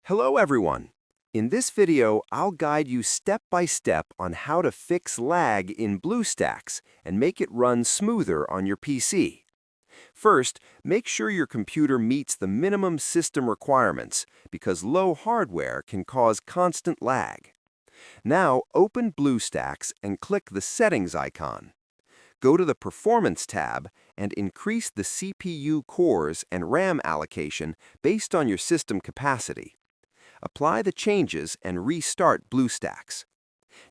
Hello everyone! In this video, I'll guide you step by step on how to fix lag in Bluestacks and make it run smoother on your PC. First, make sure your computer meets the minimum system requirements because low hardware can cause constant lag. Now, open Bluestacks and click the Settings icon. Go to the Performance tab and increase the CPU cores and RAM allocation based on your system capacity. Apply the changes and restart Bluestacks.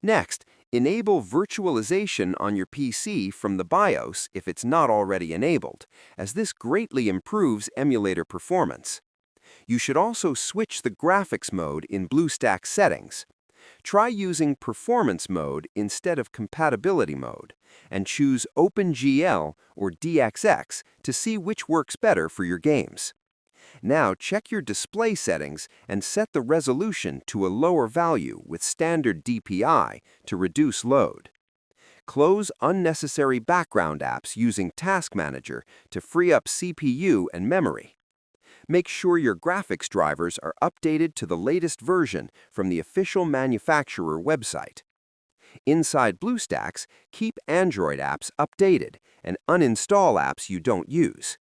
Next, enable virtualization on your PC from the BIOS if it's not already enabled, as this greatly improves emulator performance. You should also switch the graphics mode in Bluestacks settings. Try using performance mode instead of compatibility mode, and choose OpenGL or DXX to see which works better for your games. Now check your display settings and set the resolution to a lower value with standard DPI to reduce load. Close unnecessary background apps using Task Manager to free up CPU and memory. Make sure your graphics drivers are updated to the latest version from the official manufacturer website. Inside Bluestacks, keep Android apps updated and uninstall apps you don't use.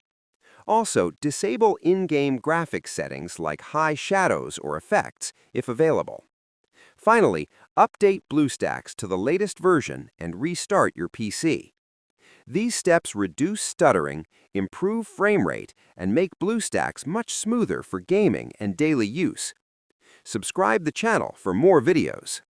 Also, disable in-game graphics settings like high shadows or effects if available. Finally, update Bluestacks to the latest version and restart your PC. These steps reduce stuttering, improve frame rate, and make Bluestacks much smoother for gaming and daily use. Subscribe the channel for more videos.